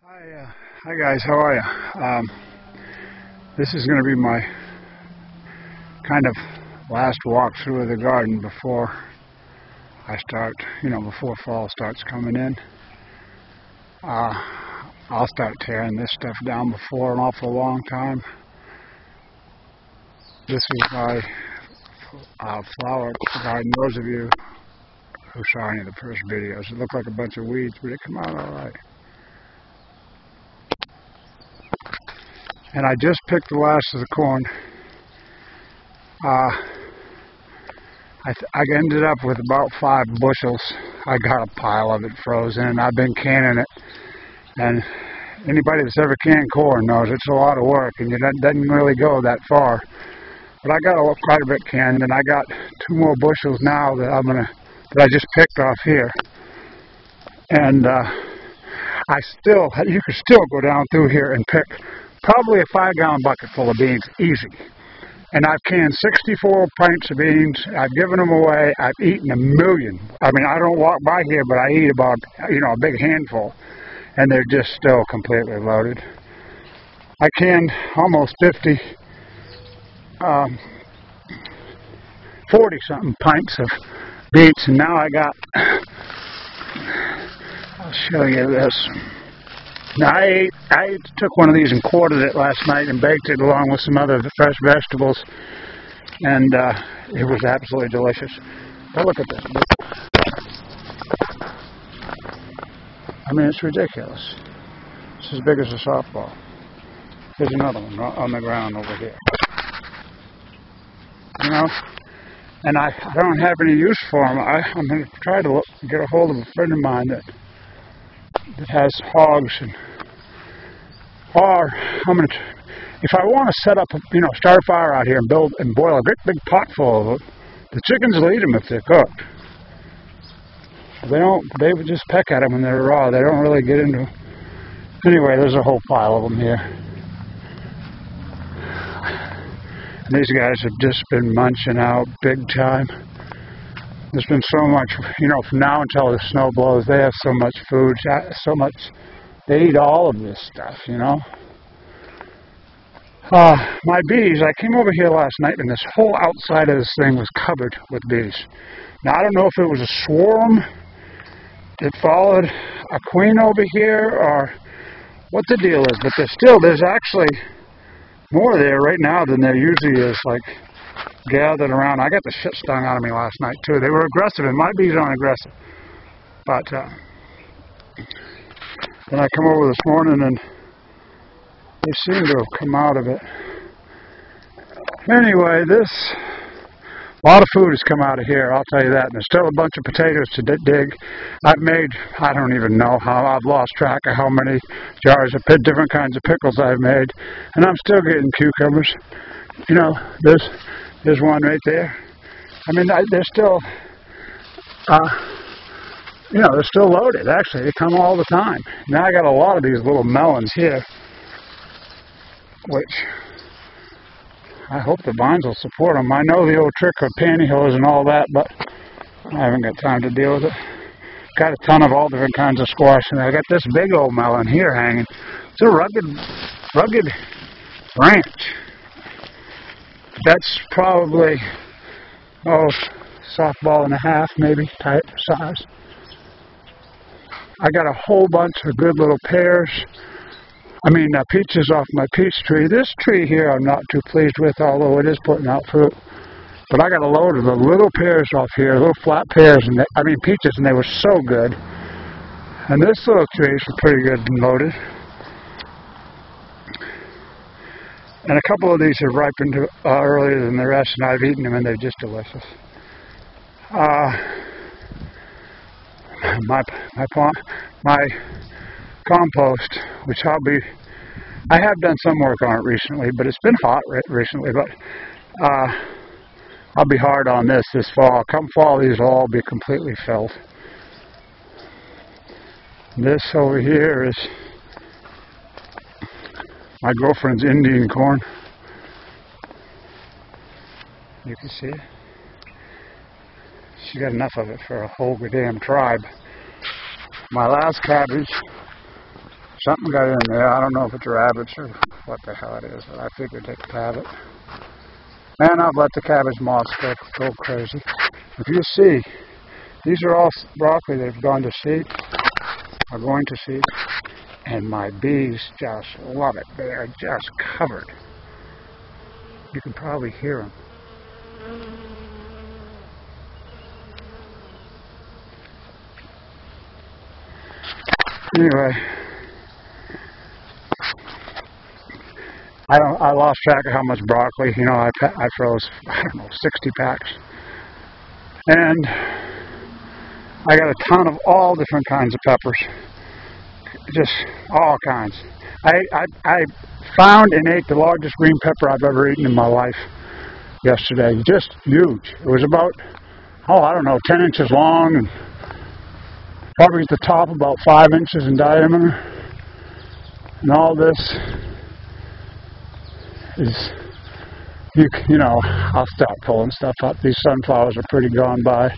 Hi guys, how are you? This is going to be my kind of last walk through of the garden before I start, before fall starts coming in. I'll start tearing this stuff down before an awful long time. This is my flower garden. Those of you who saw any of the first videos, it looked like a bunch of weeds, but it came out all right. And I just picked the last of the corn. I ended up with about 5 bushels. I got a pile of it frozen, and I've been canning it. And anybody that's ever canned corn knows it's a lot of work, and it doesn't really go that far. But I got quite a bit canned, and I got 2 more bushels now that I just picked off here. And you could still go down through here and pick probably a 5-gallon bucket full of beans, easy. And I've canned 64 pints of beans. I've given them away. I've eaten 1 million. I mean, I don't walk by here, but I eat about, a big handful. And they're just still completely loaded. I canned almost 40-something pints of beans. And now I'll show you this. Now, I took one of these and quartered it last night and baked it along with some other fresh vegetables, and it was absolutely delicious. But look at this. I mean, it's ridiculous. It's as big as a softball. There's another one on the ground over here. And I don't have any use for them. I'm going to try to get a hold of a friend of mine that has hogs, or if I want to set up, start a fire out here and boil a great big pot full of it, the chickens will eat them if they're cooked. They would just peck at them when they're raw. They don't really get into them. Anyway, there's a whole pile of them here. And these guys have just been munching out big time. There's been so much, from now until the snow blows, they have so much food, so much, they eat all of this stuff, My bees, I came over here last night and this whole outside of this thing was covered with bees. Now, I don't know if it was a swarm that followed a queen over here or what the deal is, but there's actually more there right now than there usually is, gathered around. I got the shit stung out of me last night too. They were aggressive, and my bees aren't aggressive. But then I come over this morning, and they seem to have come out of it. Anyway, a lot of food has come out of here, I'll tell you that. And there's still a bunch of potatoes to dig. I don't even know how, I've lost track of how many jars of different kinds of pickles I've made. And I'm still getting cucumbers. There's one right there. I mean, they're still, they're still loaded, actually. They come all the time. Now I got a lot of these little melons here, which I hope the vines will support them. I know the old trick of pantyhose and all that, but I haven't got time to deal with it. Got a ton of all different kinds of squash, and I got this big old melon here hanging. It's a rugged branch. That's probably, softball and a half, maybe, type size. I got a whole bunch of good little peaches off my peach tree. This tree here I'm not too pleased with, although it is putting out fruit. But I got a load of the little pears off here, little flat pears, peaches, and they were so good. And this little tree is pretty good and loaded. And a couple of these have ripened earlier than the rest, and I've eaten them, and they're just delicious. My compost, which I have done some work on it recently, but it's been hot recently, but I'll be hard on this fall. Come fall, these will all be completely filled. This over here is my girlfriend's Indian corn. You can see it. She got enough of it for a whole damn tribe. My last cabbage, Something got in there. I don't know if it's rabbits or what the hell it is, but I figured they could have it. Man, I've let the cabbage moths go crazy. If you see, these are all broccoli they've gone to seed, are going to seed, and my bees just love it. They are just covered. You can probably hear them. Anyway, I lost track of how much broccoli. You know, I froze, I don't know, 60 packs. And I got a ton of all different kinds of peppers. Just all kinds. I found and ate the largest green pepper I've ever eaten in my life yesterday. Just huge. It was about, I don't know, 10 inches long and probably at the top about 5 inches in diameter. And all this is, you know, I'll stop pulling stuff up. These sunflowers are pretty gone by.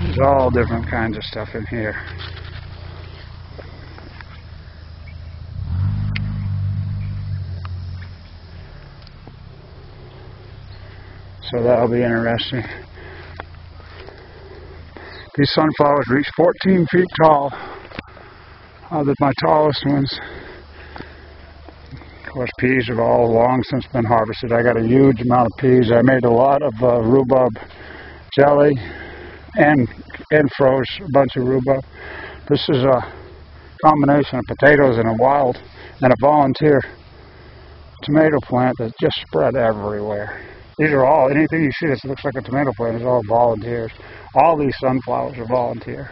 There's all different kinds of stuff in here. So that'll be interesting. These sunflowers reach 14 feet tall. They're my tallest ones. Of course, peas have all long since been harvested. I got a huge amount of peas. I made a lot of rhubarb jelly and froze a bunch of rhubarb. This is a combination of potatoes and a volunteer tomato plant that just spread everywhere. These are all, anything you see that looks like a tomato plant is all volunteers. All these sunflowers are volunteer.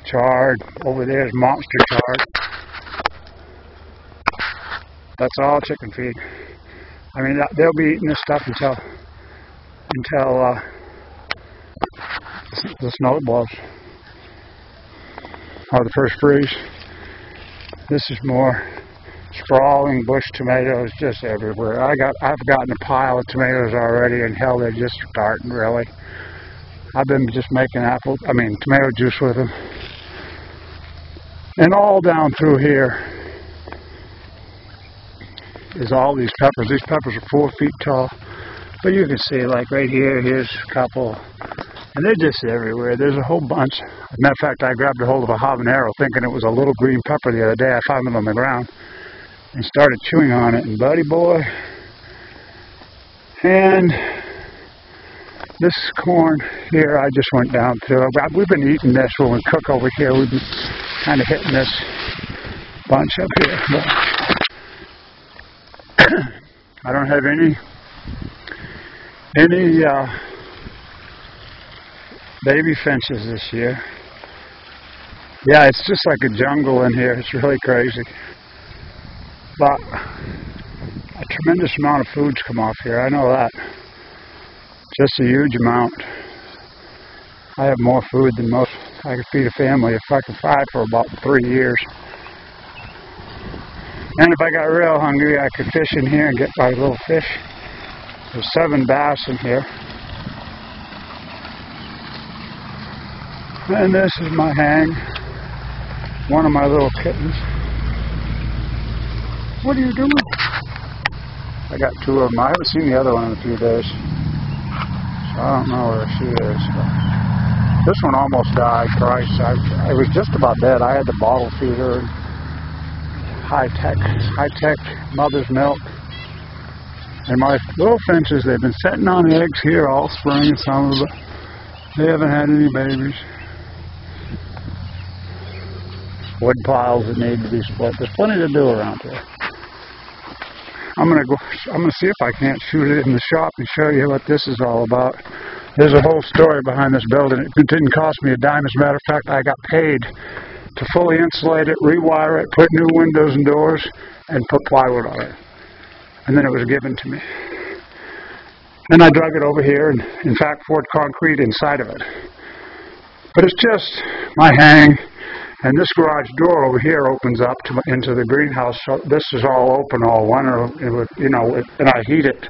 Chard, over there is monster chard. That's all chicken feed. I mean, they'll be eating this stuff until the snow blows or the first freeze. This is more sprawling bush tomatoes just everywhere. I've gotten a pile of tomatoes already, and hell, they're just starting really. I've been just making tomato juice with them. And all down through here is all these peppers. These peppers are 4 feet tall. But you can see, like right here, here's a couple. And they're just everywhere. There's a whole bunch. As a matter of fact, I grabbed a hold of a habanero thinking it was a little green pepper the other day. I found it on the ground and started chewing on it. And buddy boy, and this corn here, I just went down to. We've been eating this when we cook over here. We've been kind of hitting this bunch up here. But I don't have any baby finches this year. Yeah, it's just like a jungle in here. It's really crazy. But a tremendous amount of food's come off here. I know that. Just a huge amount. I have more food than most. I could feed a family if I could fight for about 3 years. And if I got real hungry, I could fish in here and get my little fish. There's 7 bass in here. And this is my hang. One of my little kittens. What are you doing? I got 2 of them. I haven't seen the other one in a few days. So I don't know where she is. But this one almost died twice. I was just about dead. I had to bottle feed her. High-tech mother's milk. And my little finches, they've been sitting on eggs here all spring and summer, but they haven't had any babies. Wood piles that need to be split. There's plenty to do around here. I'm gonna see if I can't shoot it in the shop and show you what this is all about. There's a whole story behind this building. It didn't cost me a dime. As a matter of fact, I got paid to fully insulate it, rewire it, put new windows and doors, and put plywood on it. And then it was given to me. And I drug it over here and, in fact, poured concrete inside of it. But it's just my hang. And this garage door over here opens up into the greenhouse. So this is all open all winter, and I heat it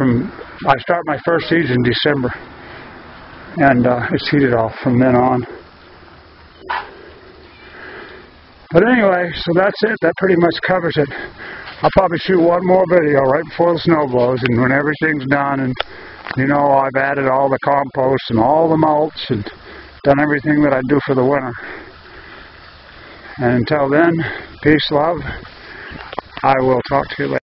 I start my first season in December. and it's heated off from then on. But anyway, so that's it. That pretty much covers it. I'll probably shoot one more video right before the snow blows, and when everything's done, and you know, I've added all the compost and all the mulch and done everything that I do for the winter. And until then, peace, love. I will talk to you later.